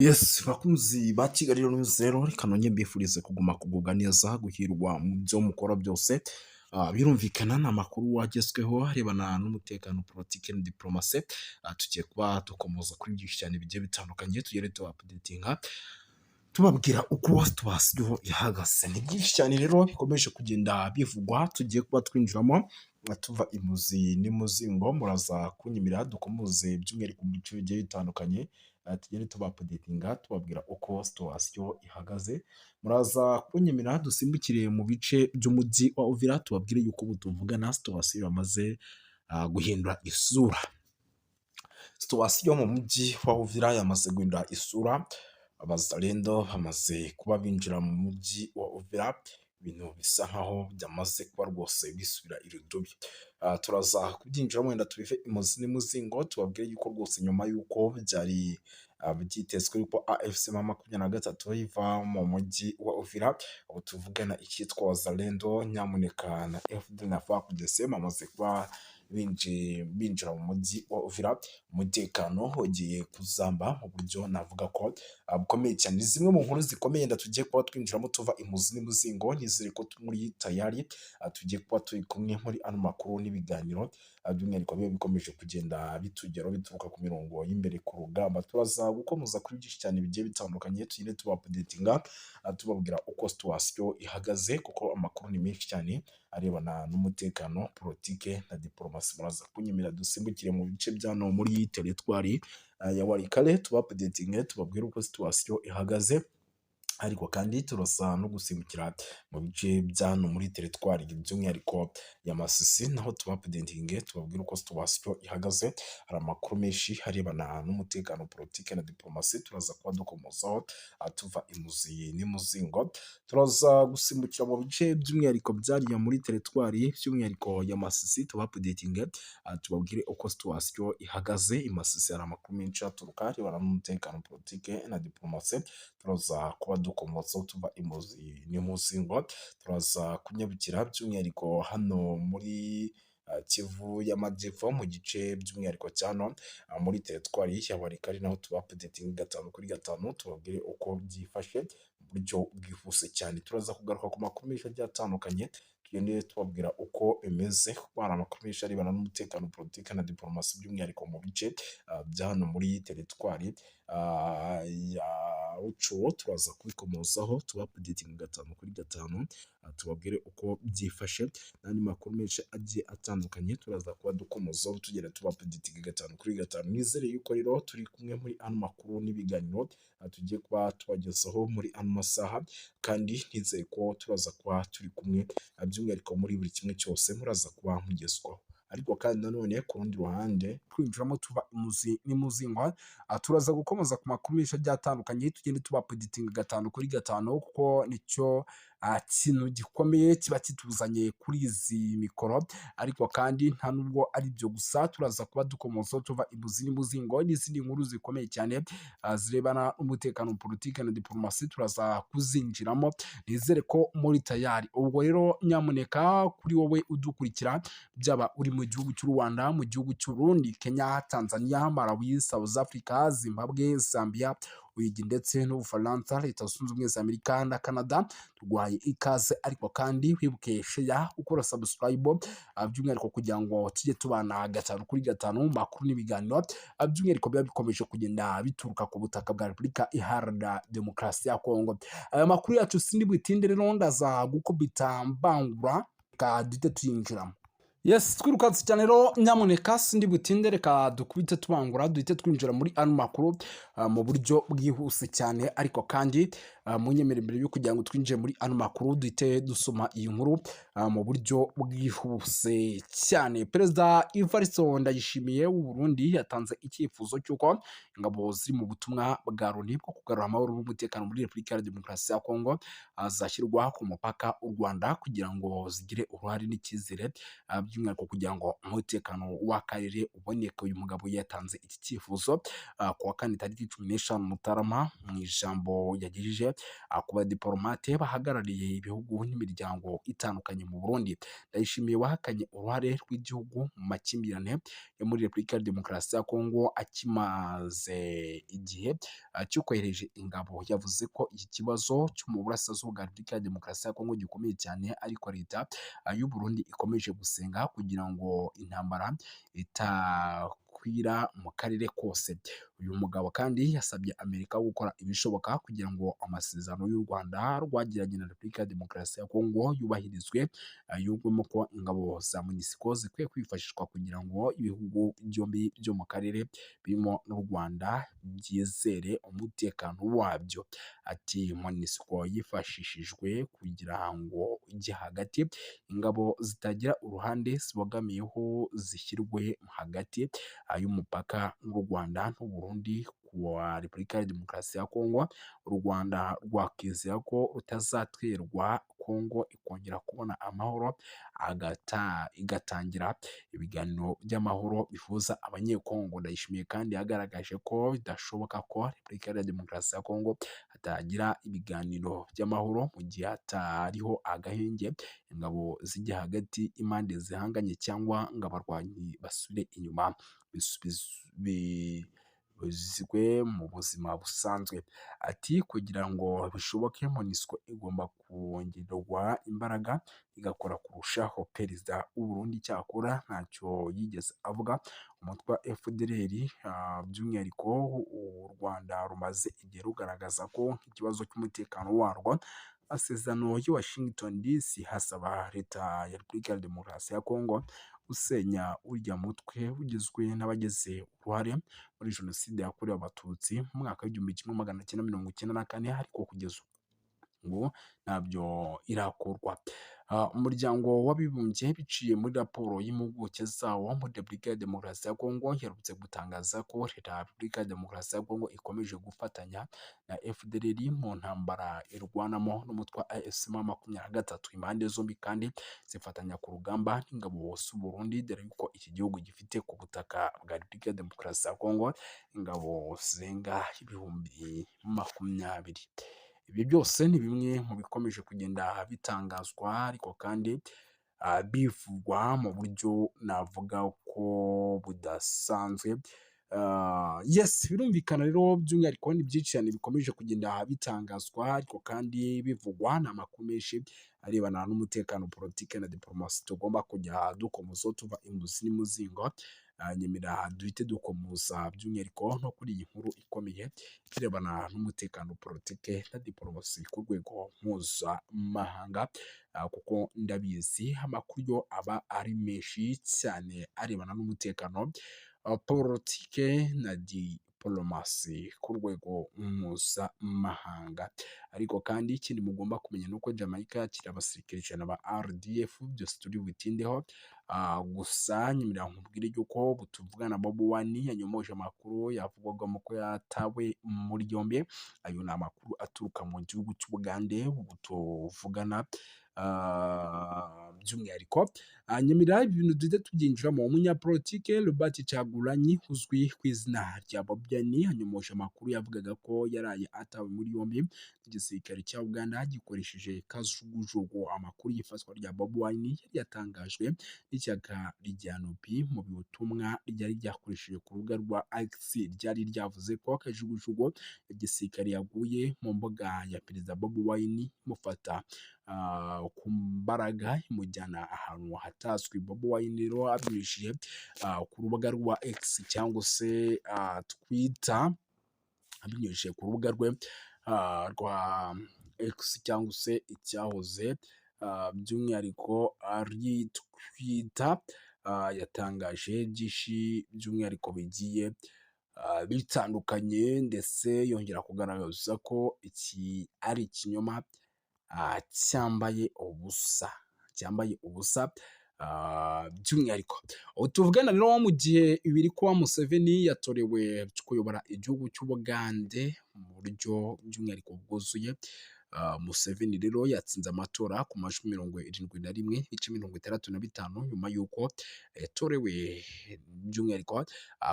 Yes, bakunzi ba Kigali News rero reka nongere mbifurize kuguma kugubwa neza, guhirwa mu byo mukora byose. Birumvikana ni amakuru agezweho arebana n'umutekano, politiki na diplomasi. Tugiye kuba dukomoza kuri byinshi cyane bigiye bitandukanye, tugere tubapudetinga tubabwira uko tubasiyo ihagaze. Ni byinshi cyane rero bikomeje kugenda bivugwa, tugiye kuba twinjiramo tuva imuzi n'imuzingo. Muraza kunyimira dukomoze by'umwihariko mu bice bigiye bitandukanye, tugende tubapudetinga tubabwira uko situwasiyo ihagaze. Muraza kunyemera dusimbukire mu bice by'umujyi wa Uvira, tubabwire yuko ubu tuvugana situwasiyo yamaze guhindura isura. Situwasiyo mu mujyi wa Uvira yamaze guhindura isura. Abazalendo bamaze kuba binjira mu mujyi wa Uvira, ibintu bisa nkaho byamaze kuba rwose bisubira irudubi. Turaza kubyinjiramo wenda tubive imuzi n'imuzingo, tubabwire yuko rwose nyuma y'uko byari byitezwe yuko AFC M23 iva mu mujyi wa Uvira, ubu tuvugana icyitwa Wazalendo Nyamuneka na FDL na FARDC bamaze kuba binjira mu mujyi wa Uvira. Umutekano ugiye kuzamba mu buryo navuga ko bukomeye cyane. Ni zimwe mu nkuru zikomeye tugiye kuba twinjiramo tuva imuzi n'imuzingo, nizere ko muri tayari tugiye kuba turi kumwe muri ano makuru n'ibiganiro by'umwihariko biba bikomeje kugenda bitugeraho bituruka ku mirongo y'imbere ku rugamba. Turaza gukomeza kuri byinshi cyane bigiye bitandukanye, tugende tubapudetinga tubabwira uko situwasiyo ihagaze, kuko amakuru ni menshi cyane arebana n'umutekano, politike na diplomasi. Muraza kunyemera dusimbukire mu bice byano muri teritwari ya Walikale, tubapudetinge tubabwire uko situwasiyo ihagaze. Ariko kandi turasa no gusimbukira mu bice byano muri teritwari by'umwihariko ya Masisi, naho tubapudetinge tubabwire uko situwasiyo ihagaze. Hari amakuru menshi arebana n'umutekano, politike na diplomasi turaza kuba dukomozaho tuva imuzi n'imuzingo. Turaza gusimbukira mu bice by'umwihariko byariya muri teritwari by'umwihariko ya Masisi, tubapudetinge tubabwire uko situwasiyo ihagaze. I Masisi hari amakuru menshi aturuka arebana n'umutekano, politike na diplomasi. Turaza kuba dukomozaho tuva imuzi n'imuzingo. Turaza kunyabukira by'umwihariko hano muri Kivu y'Amajyepfo, mu gice by'umwihariko cyano muri teritwari ya Walikale, naho tubapudetinga 5/5 tubabwire uko byifashe mu buryo bwihuse cyane. Turaza kugaruka ku makuru menshi agiye atandukanye, tugende tubabwira uko bimeze, kuko hari amakuru menshi arebana n'umutekano, politike na diplomasi by'umwihariko mu bice bya hano muri teritwari ya Rucuro. Turaza kubikomozaho tubapudetinga 5/5 tubabwire uko byifashe, n'andi makuru menshi agiye atandukanye turaza kuba dukomozaho tugera tubapudetinga 5/5. Nizere yuko rero turi kumwe muri ano makuru n'ibiganiro tugiye kuba tubagezaho muri ano masaha, kandi nizeye ko turaza kuba turi kumwe by'umwihariko muri buri kimwe cyose muraza kuba mugezwaho. Ariko kandi nanone ku rundi ruhande twinjiramo tuva imuzi n'imuzingo, turaza gukomeza ku makuru menshi agiye atandukanye, tugende tubapudetinga 5/5, kuko nicyo kintu gikomeye kiba kituzanye kuri izi mikoro. Ariko kandi nta nubwo ari byo gusa, turaza kuba dukomozaho tuva imuzi n'imuzingo n'izindi nkuru zikomeye cyane zirebana n'umutekano, politike na diplomasi turaza kuzinjiramo. Nizere ko muri tayari. Ubwo rero nyamuneka kuri wowe udukurikira, byaba uri mu gihugu cy'u Rwanda, mu gihugu cy'u Burundi, Kenya, Tanzania, Malawi, South Africa, Zimbabwe, Zambia, Urugi ndetse n'Ubufaransa, Leta Zunze Ubumwe za Amerika na Canada, turwaye ikaze. Ariko kandi wibuke share, ukora subscribe by'umwihariko kugira ngo tujye tubana 5/5 makuru n'ibiganiro by'umwihariko biba bikomeje kugenda bituruka ku butaka bwa Repubulika Iharanira Demokarasi ya Kongo. Aya makuru yacu sindi butinde rero, ndaza gukubita mbangura ka dute tuyinjiramo. Yes, twirukanse cyane rero, nyamuneka sindi butinde, reka dukubite tubangura duhite twinjira muri ano makuru mu buryo bwihuse cyane. Ariko kandi munyemere mbere yo kugira ngo twinjire muri ano makuru duhite dusoma iyi nkuru mu buryo bwihuse cyane. Perezida Evariste Ndayishimiye w'u Burundi yatanze icyifuzo cy'uko ingabo ziri mu butumwa bwa Loni bwo kugarura amahoro n'umutekano muri Repubulika ya Demokarasi ya Kongo zashyirwa ku mupaka u Rwanda, kugira ngo zigire uruhare n'icyizere by'umwihariko kugira ngo umutekano w'akarere uboneke. Uyu mugabo yatanze iki cyifuzo ku wa kane tariki 15 Mutarama mu ijambo yagejeje ku badipolomate bahagarariye ibihugu n'imiryango itandukanye mu Burundi. Ndayishimiye wahakanye uruhare rw'igihugu mu makimbirane yo muri Repubulika ya Demokarasi ya Kongo akimaze igihe cy'ukohereje ingabo. Yavuze ko iki kibazo cyo mu burasirazuba bwa Repubulika ya Demokarasi ya Kongo gikomeye cyane, ariko leta y'u Burundi ikomeje gusenga kugira ngo intambara itakwira mu karere kose. Uyu mugabo kandi yasabye Amerika gukora ibishoboka kugira ngo amasezerano y'u Rwanda rwagiranye na Repubulika ya Demokarasi ya Kongo yubahirizwe, yumvemo ko ingabo za MONUSCO zikwiye kwifashishwa kugira ngo ibihugu byombi byo mu karere birimo n'u Rwanda byizere umutekano wabyo. Ati MONUSCO yifashishijwe kugira ngo ijye hagati, ingabo zitagira uruhande zibogamiyeho zishyirwe hagati y'umupaka n'u Rwanda n'u Burundi wa Repubulika ya Demokarasi ya Kongo. U Rwanda rwakwizera ko rutazaterwa, Kongo ikongera kubona amahoro, igatangira ibiganiro by'amahoro bihuza abanyekongo. Ndayishimiye kandi yagaragaje ko bidashoboka ko Repubulika ya Demokarasi ya Kongo hatagira ibiganiro by'amahoro mu gihe hatariho agahenge, ingabo zijya hagati, impande zihanganye, cyangwa ngo abarwanyi basubire inyuma bizwe mu buzima busanzwe. Ati kugira ngo bishoboke, MONUSCO igomba kongererwa imbaraga igakora kurushaho. Perezida w'u Burundi cyakora ntacyo yigeze avuga umutwe wa FDLR, by'umwihariko u Rwanda rumaze igihe rugaragaza ko ikibazo cy'umutekano warwo, amasezerano y'i Washington DC hasaba leta ya Repubulika ya Demokarasi ya Kongo gusenya urya mutwe ugizwe n'abagize uruhare muri Jenoside yakorewe Abatutsi mu mwaka w'1994, ariko kugeza ubu ntabyo irakorwa. Umuryango w'abibumbye biciye muri raporo y'impuguke zawo muri Repubulika ya Demokarasi ya Kongo iherutse gutangaza ko leta ya Repubulika ya Demokarasi ya Kongo ikomeje gufatanya na FDLR mu ntambara irwanamo n'umutwe wa AFC-M23. Impande zombi kandi zifatanya ku rugamba n'ingabo z'u Burundi, dore yuko iki gihugu gifite ku butaka bwa Repubulika ya Demokarasi ya Kongo ingabo zirenga ibihumbi 20. Ibi byose ni bimwe mu bikomeje kugenda bitangazwa, ariko kandi bivugwa mu buryo navuga ko budasanzwe. Yes, birumvikana rero, by'umwihariko ni byinshi cyane bikomeje kugenda bitangazwa, ariko kandi bivugwa. Ni amakuru menshi arebana n'umutekano, politike na diplomasi tugomba kujya dukomoza tuva imuzi n'imuzingo. Nyemera duhite dukomoza by'umwihariko no kuri iyi nkuru ikomeye irebana n'umutekano, politike na diplomasi ku rwego mpuzamahanga, kuko ndabizi amakuru yo aba ari menshi cyane arebana n'umutekano, politike na diplomasi ku rwego mpuzamahanga. Ariko kandi ikindi mugomba kumenya ni uko Jamaica yakira abasirikare ijana ba RDF, byose turi butindeho. Gusa nyemerera nkubwire yuko butuvugana Bobi Wine yanyomoje amakuru yavugwagamo ko yatawe muri yombi. Ayo ni amakuru aturuka mu gihugu cy'Ubugande ubu tuvugana. By'umwihariko nyemerera ibintu duhita tubyinjiramo. Umunyapolitike Robert Kyagulanyi uzwi ku izina rya Bobi Wine yanyomoje amakuru yavugaga ko yaraye atawe muri yombi igisirikare cya Uganda gikoresheje kajugujugu. Amakuru y'ifatwa rya Bobi Wine yari yatangajwe n'ishyaka rya NUP mu butumwa ryari ryakoresheje ku rubuga rwa X. Ryari ryavuze ko kajugujugu igisirikare yaguye mu mbuga ya Perezida Bobi Wine imufata ku mbaraga imujyana ahantu hatazwi. Bobi Wine rero abinyujije ku rubuga rwa X cyangwa se Twitter, abinyujije ku rubuga rwe rwa X cyangwa se icyahoze by'umwihariko ari Twitter, yatangaje byinshi by'umwihariko bigiye bitandukanye, ndetse yongera kugaragaza ko iki ari ikinyoma cyambaye ubusa. By'umwihariko tuvugana rero mu gihe biri kuba Museveni yatorewe kuyobora igihugu cy'Ubugande mu buryo by'umwihariko bwuzuye. Museveni rero yatsinze amatora ku majwi 71.65 nyuma y'uko yatorewe by'umwihariko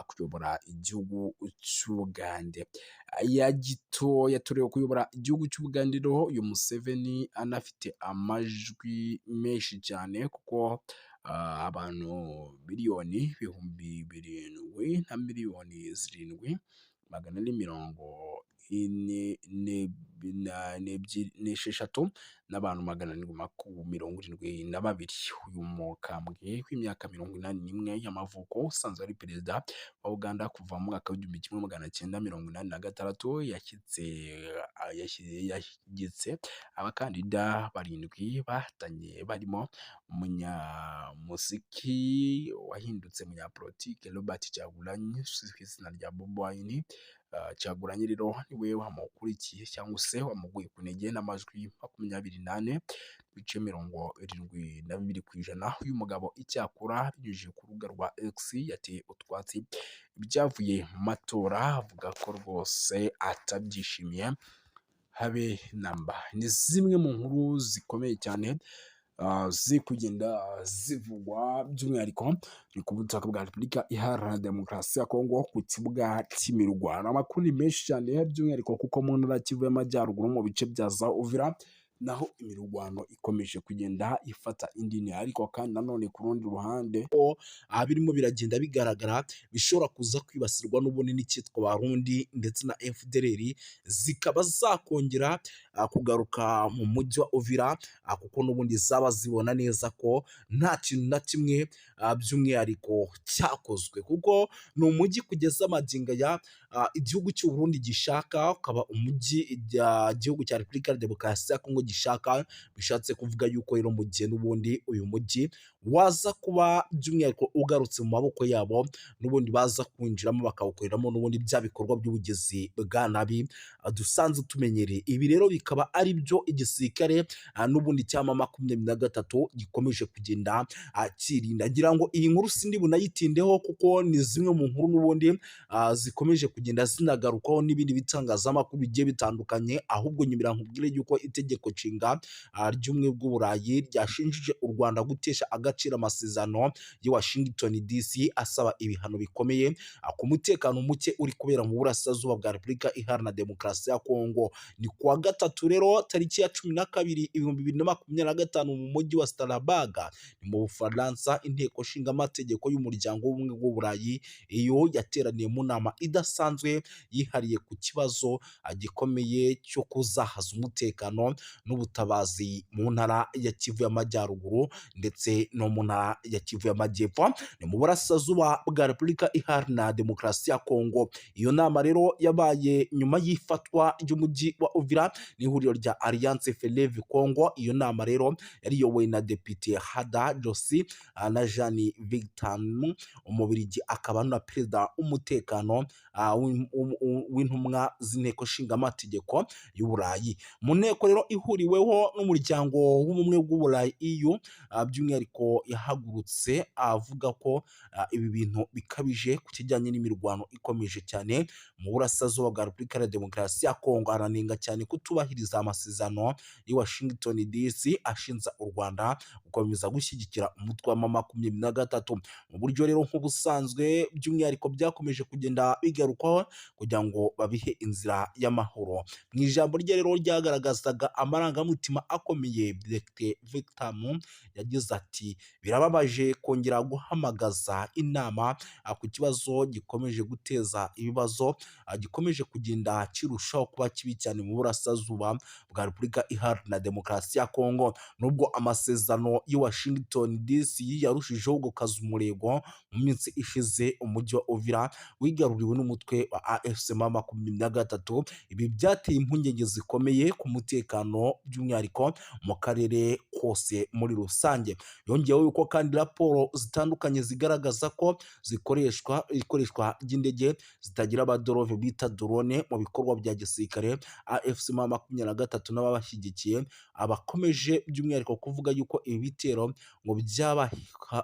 kuyobora igihugu cy'Ubugande. Yatorewe kuyobora igihugu cy'Ubugande rero uyu Museveni anafite amajwi menshi cyane kuko abantu miliyoni ibihumbi 7,744,446 n'abantu 772. Uyu mukambwe w'imyaka 81 y'amavuko usanzwe ari perezida wa Uganda kuva mu mwaka w'1986 yashyigitse abakandida barindwi bahatanye barimo umunyamuziki wahindutse munyapolitike Robert Kyagulanyi ku izina rya Bobi Wine. Kyagulanyi rero niwe wamukurikiye cyangwa se wamuguye ku ntege n'amajwi 28.72%. Uyu mugabo icyakora binyujije ku rubuga rwa X yateye utwatsi ibyavuye mu matora avuga ko rwose atabyishimiye habe namba. Ni zimwe mu nkuru zikomeye cyane ziri kugenda zivugwa by'umwihariko ku butaka bwa Repubulika Iharanira Demokarasi ya Kongo ku kibuga cy'imirwano. Amakuru ni menshi cyane by'umwihariko kuko mu ntara Kivu y'Amajyaruguru mu bice bya za Uvira naho imirwano ikomeje kugenda ifata indi ntera, ariko kandi nanone ku rundi ruhande birimo biragenda bigaragara bishobora kuza kwibasirwa n'ubundi n'icyitwa Barundi ndetse na FDLR zikaba zakongera kugaruka mu mujyi wa Uvira kuko n'ubundi zaba zibona neza ko nta kintu na kimwe by'umwihariko cyakozwe, kuko ni umujyi kugeza amagingo ya igihugu cy'u Burundi gishaka, ukaba umujyi igihugu cya Repubulika ya Demokarasi ya Kongo gishaka. Bishatse kuvuga yuko rero mu gihe n'ubundi uyu mujyi waza kuba by'umwihariko ugarutse mu maboko yabo, n'ubundi baza kwinjiramo bakawukoreramo n'ubundi bya bikorwa by'ubugizi bwa nabi dusanzwe tumenyereye. Ibi rero bikaba ari byo igisirikare n'ubundi cyama 23 gikomeje kugenda kirinda. Ngira ngo iyi nkuru sindi bunayitindeho kuko ni zimwe mu nkuru n'ubundi zikomeje kugenda zinagarukaho n'ibindi bitangazamakuru bigiye bitandukanye, ahubwo nyimira nkubwire yuko itegeko nshinga ry'ubumwe bw'Uburayi ryashinjije u Rwanda gutesha agaciro amasezerano ya Washington DC asaba ibihano bikomeye ku mutekano muke uri kubera mu burasirazuba bwa Repubulika Iharanira Demokarasi ya Kongo. Ni kuwa gatatu rero tariki ya 12/2025 mu mujyi wa Strasbourg ni mu Bufaransa, inteko nshinga amategeko y'umuryango w'ubumwe bw'Uburayi iyo yateraniye mu nama idasanzwe yihariye ku kibazo gikomeye cyo kuzahaza umutekano n'ubutabazi mu ntara ya Kivu y'Amajyaruguru ndetse no mu ntara ya Kivu y'Amajyepfo ni mu burasirazuba bwa Repubulika Iharanira Demokarasi ya Kongo. Iyo nama rero yabaye nyuma y'ifatwa ry'umujyi wa Uvira n'ihuriro rya Alliance Fleuve Congo. Iyo nama rero yariyobowe na Depite Hada Josi na Jean Victor Umubirigi, akaba na perezida w'umutekano w'intumwa z'inteko nshinga amategeko y'Uburayi. Mu nteko rero ihuriweho n'umuryango w'ubumwe bw'Uburayi EU, by'umwihariko yahagurutse avuga ko ibi bintu bikabije ku kijyanye n'imirwano ikomeje cyane mu burasirazuba bwa Repubulika ya Demokarasi ya Kongo. Aranenga cyane kutubahiriza amasezerano ya Washington DC ashinza u Rwanda gukomeza gushyigikira umutwe wa 23 mu buryo rero nk'ubusanzwe by'umwihariko byakomeje kugenda bigarukwaho kugira ngo babihe inzira y'amahoro. Mu ijambo rye rero ryagaragazaga amarangamutima akomeye, Depite Victor yagize ati birababaje kongera guhamagaza inama ku kibazo gikomeje guteza ibibazo gikomeje kugenda kirushaho kuba kibi cyane mu burasirazuba bwa Repubulika Iharanira Demokarasi ya Kongo. Nubwo amasezerano ya Washington DC yarushijeho gukaza umurego mu minsi ishize, umujyi wa Uvira wigaruriwe n'umutwe wa AFC M23. Ibi byateye impungenge zikomeye ku mutekano by'umwihariko mu karere kose muri rusange. Yongeyeho yuko kandi raporo zitandukanye zigaragaza ko ikoreshwa ry'indege zitagira abadorove bita drone mu bikorwa bya gisirikare. AFC M23 n'ababashyigikiye abakomeje by'umwihariko kuvuga yuko ibi ibitero ngo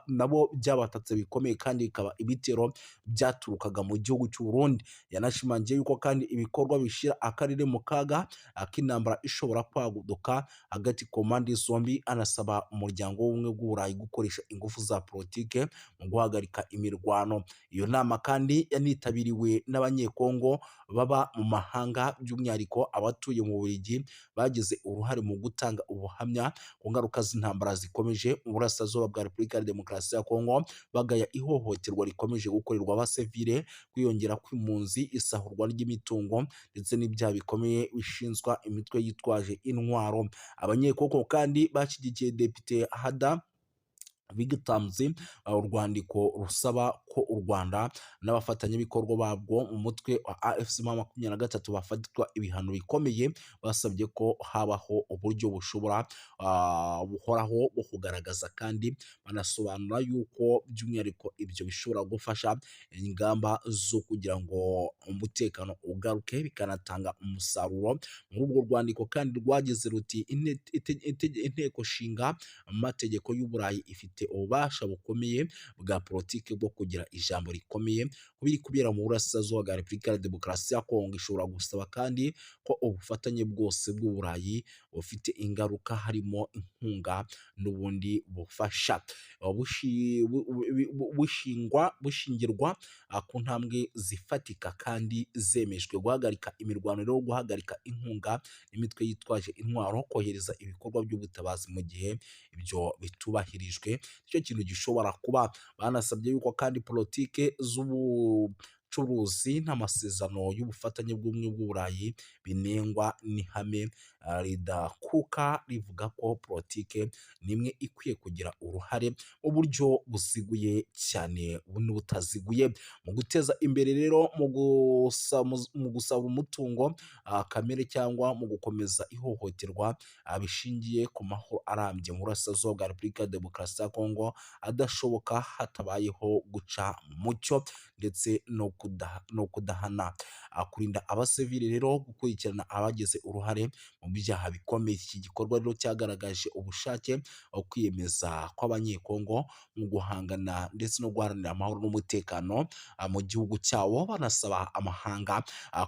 nabo byabatatse bikomeye kandi bikaba ibitero byaturukaga mu gihugu cy'u Burundi. Yanashimangiye yuko kandi ibikorwa bishira akarere mu kaga ak'intambara ishobora kwaguduka hagati ku mpande zombi, anasaba umuryango w'ubumwe bw'Uburayi gukoresha ingufu za politike mu guhagarika imirwano. Iyo nama kandi yanitabiriwe n'abanyekongo baba mu mahanga, by'umwihariko abatuye mu Bubiligi bagize uruhare mu gutanga ubuhamya ku ngaruka z'intambara zikomeje mu burasirazuba bwa Repubulika ya Demokarasi ya Kongo, bagaya ihohoterwa rikomeje gukorerwa abasivile, kwiyongera kw'impunzi, isahurwa ry'imitungo ndetse n'ibyaha bikomeye bishinzwa imitwe yitwaje intwaro. Abanyekongo kandi bashyigikiye Depite Hada bigatanze urwandiko rusaba ko u Rwanda n'abafatanyabikorwa babwo mu mutwe wa AFC M23 bafatwa ibihano bikomeye, basabye ko habaho uburyo buhoraho bwo kugaragaza, kandi banasobanura yuko by'umwihariko ibyo bishobora gufasha ingamba zo kugira ngo umutekano ugaruke bikanatanga umusaruro. Muri urwo rwandiko kandi rwagize ruti inteko nshinga amategeko y'Uburayi ifite ububasha bukomeye bwa politiki bwo kugira ijambo rikomeye kubiri kubera mu burasirazuba bwa Repubulika ya Demokarasi ya Kongo. Ishobora gusaba kandi ko ubufatanye bwose bw'Uburayi bufite ingaruka, harimo inkunga n'ubundi bufasha, bushingirwa ku ntambwe zifatika kandi zemejwe: guhagarika imirwano, rero guhagarika inkunga n'imitwe yitwaje intwaro, kohereza ibikorwa by'ubutabazi mu gihe ibyo bitubahirijwe. Icyo kintu gishobora kuba. Banasabye yuko kandi politike z'ubucuruzi n'amasezerano y'ubufatanye bw'ubumwe bw'Uburayi binengwa n'ihame ridakuka rivuga ko politike nimwe ikwiye kugira uruhare mu buryo buziguye cyane n'ubutaziguye mu guteza imbere, rero mu gusaba umutungo kamere cyangwa mu gukomeza ihohoterwa bishingiye ku mahoro arambye mu burasirazuba bwa Repubulika ya Demokarasi ya Kongo adashoboka hatabayeho guca mu mucyo ndetse no kudahana, kurinda abasivili, rero gukurikirana abagize uruhare mu byaha bikomeye. Iki gikorwa rero cyagaragaje ubushake kwiyemeza kw'abanyekongo mu guhangana ndetse no guharanira amahoro n'umutekano mu gihugu cyabo, banasaba amahanga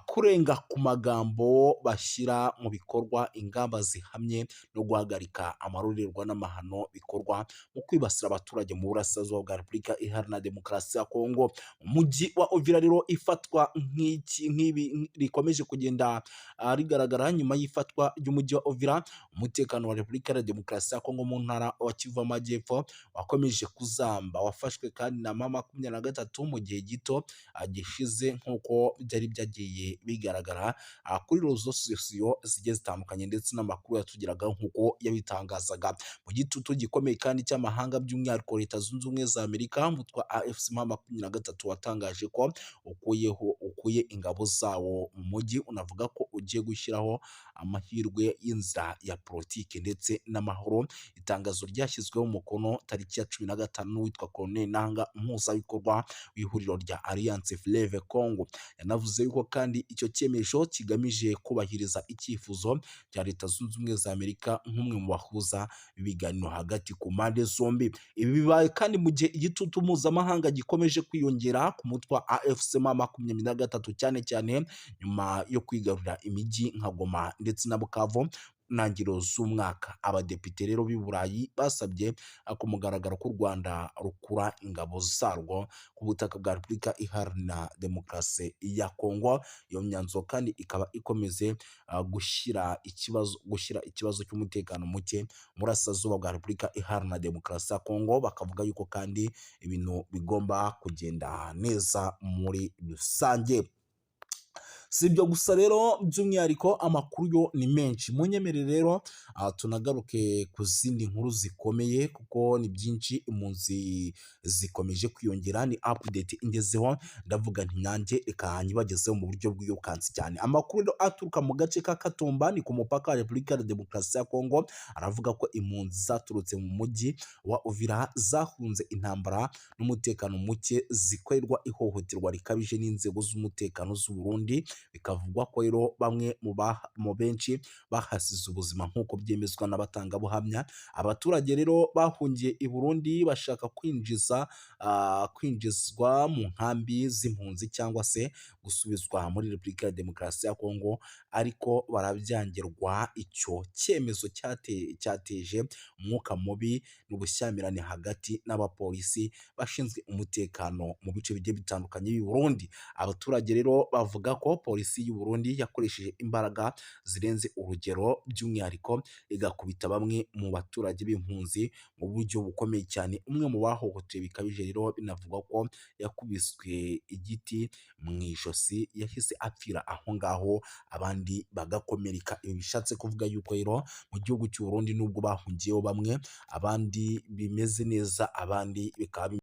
kurenga ku magambo bashyira mu bikorwa ingamba zihamye no guhagarika amarorerwa n'amahano bikorwa mu kwibasira abaturage mu burasirazuba bwa Repubulika Iharanira Demokarasi ya Kongo. Umujyi wa Uvira rero ifatwa nk'ibi rikomeje kugenda rigaragara nyuma y'ifatwa ry'umujyi wa Uvira. Umutekano wa Repubulika ya Demokarasi ya Kongo mu ntara wa Kivu y'Amajyepfo wakomeje kuzamba, wafashwe kandi na M23 mu gihe gito gishize, nk'uko byari byagiye bigaragara kuri rezo sosiyo zigiye zitandukanye ndetse n'amakuru yatugeraga nk'uko yabitangazaga. Mu gitutu gikomeye kandi cy'amahanga, by'umwihariko Leta Zunze Ubumwe za Amerika, umutwe wa AFC M23 watangaje ko ukuye ingabo zawo mu mujyi, unavuga ko ugiye gushyiraho amahirwe y'inzira ya politiki ndetse n'amahoro. Itangazo ryashyizweho umukono tariki ya 15 witwa Colonel Nanga, umuhuzabikorwa w'ihuriro rya Alliance Fleuve Congo, yanavuze yuko kandi icyo cyemezo kigamije kubahiriza icyifuzo cya Leta Zunze Ubumwe za Amerika nk'umwe mu bahuza ibiganiro hagati ku mpande zombi. Ibi bibaye kandi mu gihe igitutu mpuzamahanga gikomeje kwiyongera ku mutwe wa AFC M23, cyane cyane nyuma yo kwigarurira imijyi nka Goma ndetse na Bukavu ntangiriro z'umwaka. Abadepite rero b'i Burayi basabye ku mugaragaro ko u Rwanda rukura ingabo zarwo ku butaka bwa Repubulika Iharanira Demokarasi ya Kongo. Iyo myanzuro kandi ikaba ikomeze gushyira ikibazo cy'umutekano muke mu burasirazuba bwa Repubulika Iharanira Demokarasi ya Kongo. Bakavuga yuko kandi ibintu bigomba kugenda neza muri rusange. Si ibyo gusa rero, by'umwihariko amakuru yo ni menshi. Munyemerere rero tunagaruke ku zindi nkuru zikomeye kuko ni byinshi. Impunzi zikomeje kwiyongera, ni update ingezeho, ndavuga nti nanjye reka nyibagezeho mu buryo bw'iyokansi cyane. Amakuru aturuka mu gace ka Katumba ni ku mupaka wa Repubulika ya Demokarasi ya Kongo, aravuga ko impunzi zaturutse mu mujyi wa Uvira zahunze intambara n'umutekano muke zikorerwa ihohoterwa rikabije n'inzego z'umutekano z'u Burundi bikavugwa ko rero bamwe mu benshi bahasize ubuzima nk'uko byemezwa n'abatangabuhamya. Abaturage rero bahungiye i Burundi bashaka kwinjizwa mu nkambi z'impunzi cyangwa se gusubizwa muri Repubulika ya Demokarasi ya Kongo, ariko barabyangirwa. Icyo cyemezo cyateje umwuka mubi n'ubushyamirane hagati n'abapolisi bashinzwe umutekano mu bice bigiye bitandukanye by'u Burundi. Abaturage rero bavuga ko polisi y'u Burundi yakoresheje imbaraga zirenze urugero, by'umwihariko igakubita bamwe mu baturage b'impunzi mu buryo bukomeye cyane. Umwe mu bahohotewe bikabije rero binavugwa ko yakubiswe igiti mu ijosi, yahise apfira aho ngaho abandi bagakomereka. Ibi bishatse kuvuga yuko rero mu gihugu cy'u Burundi nubwo bahungiyeho bamwe, abandi bimeze neza, abandi bikaba